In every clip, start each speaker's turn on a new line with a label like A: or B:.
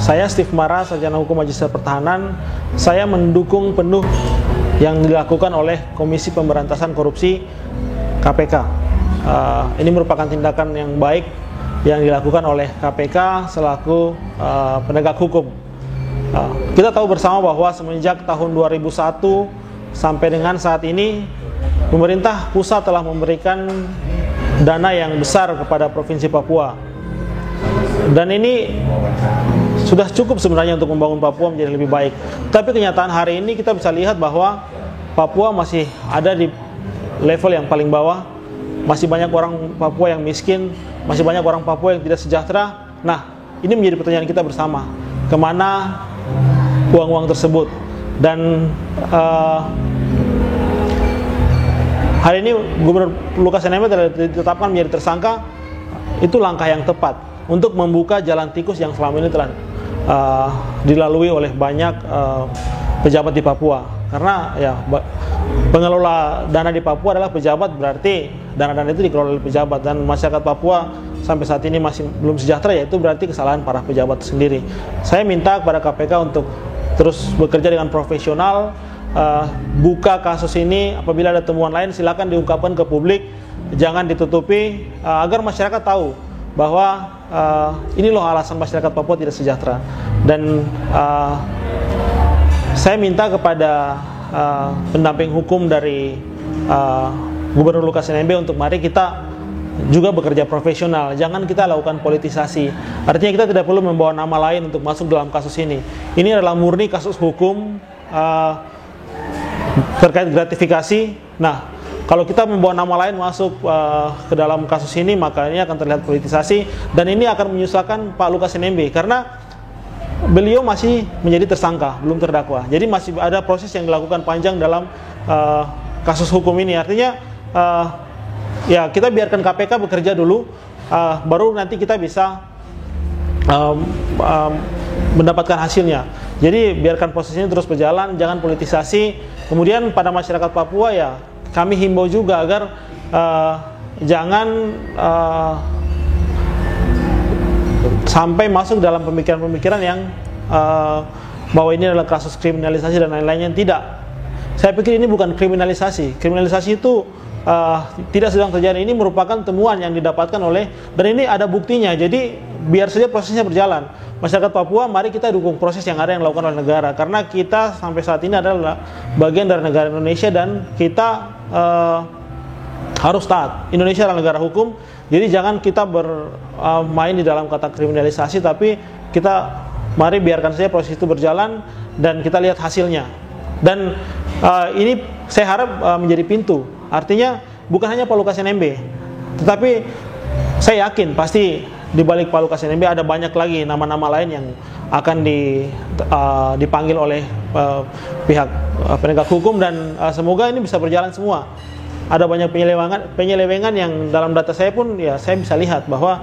A: Saya Steve Mara, Sarjana Hukum Magister Pertahanan. Saya mendukung penuh yang dilakukan oleh Komisi Pemberantasan Korupsi KPK. Ini merupakan tindakan yang baik yang dilakukan oleh KPK selaku penegak hukum. Kita tahu bersama bahwa semenjak tahun 2001 sampai dengan saat ini, pemerintah pusat telah memberikan dana yang besar kepada Provinsi Papua. Dan ini sudah cukup sebenarnya untuk membangun Papua menjadi lebih baik. Tapi kenyataan hari ini kita bisa lihat bahwa Papua masih ada di level yang paling bawah. Masih banyak orang Papua yang miskin, masih banyak orang Papua yang tidak sejahtera. Nah, ini menjadi pertanyaan kita bersama. Kemana uang-uang tersebut? Dan hari ini Gubernur Lukas NMB telah ditetapkan menjadi tersangka. Itu langkah yang tepat untuk membuka jalan tikus yang selama ini telah dilalui oleh banyak pejabat di Papua. Karena ya pengelola dana di Papua adalah pejabat, berarti dana-dana itu dikelola oleh pejabat, dan masyarakat Papua sampai saat ini masih belum sejahtera, yaitu berarti kesalahan para pejabat sendiri. Saya minta kepada KPK untuk terus bekerja dengan profesional, buka kasus ini. Apabila ada temuan lain silakan diungkapkan ke publik, jangan ditutupi, agar masyarakat tahu bahwa ini loh alasan masyarakat Papua tidak sejahtera. Dan saya minta kepada pendamping hukum dari Gubernur Lukas NMB untuk mari kita juga bekerja profesional. Jangan kita lakukan politisasi. Artinya kita tidak perlu membawa nama lain untuk masuk dalam kasus ini. Ini adalah murni kasus hukum terkait gratifikasi. Nah, kalau kita membawa nama lain masuk ke dalam kasus ini, maka ini akan terlihat politisasi, dan ini akan menyusahkan Pak Lukas NMB karena beliau masih menjadi tersangka, belum terdakwa. Jadi masih ada proses yang dilakukan panjang dalam kasus hukum ini. Artinya ya kita biarkan KPK bekerja dulu, baru nanti kita bisa mendapatkan hasilnya. Jadi biarkan proses ini terus berjalan, jangan politisasi. Kemudian pada masyarakat Papua ya kami himbau juga agar jangan sampai masuk dalam pemikiran-pemikiran yang bahwa ini adalah kasus kriminalisasi dan lain-lainnya. Tidak. Saya pikir ini bukan kriminalisasi. Kriminalisasi itu tidak sedang terjadi. Ini merupakan temuan yang didapatkan oleh, dan ini ada buktinya. Jadi biar saja prosesnya berjalan. Masyarakat Papua, mari kita dukung proses yang ada yang dilakukan oleh negara, karena kita sampai saat ini adalah bagian dari negara Indonesia dan kita harus taat. Indonesia adalah negara hukum, jadi jangan kita bermain di dalam kata kriminalisasi, tapi kita mari biarkan saja proses itu berjalan dan kita lihat hasilnya. Dan ini saya harap menjadi pintu. Artinya bukan hanya Pak Lukas NMB, tetapi saya yakin pasti di balik Pak Lukas NMB ada banyak lagi nama-nama lain yang akan dipanggil oleh pihak penegak hukum, dan semoga ini bisa berjalan semua. Ada banyak penyelewengan yang dalam data saya pun ya saya bisa lihat bahwa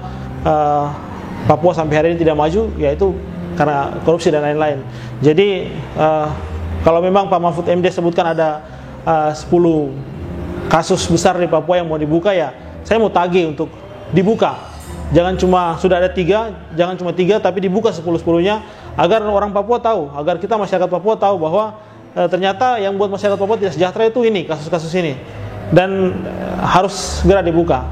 A: Papua sampai hari ini tidak maju, yaitu karena korupsi dan lain-lain. Jadi kalau memang Pak Mahfud MD sebutkan ada 10 kasus besar di Papua yang mau dibuka, ya saya mau tagih untuk dibuka. Jangan cuma sudah ada 3, jangan cuma 3, tapi dibuka 10-10-nya, agar orang Papua tahu, agar kita masyarakat Papua tahu bahwa ternyata yang buat masyarakat Papua tidak sejahtera itu ini, kasus-kasus ini, dan harus segera dibuka.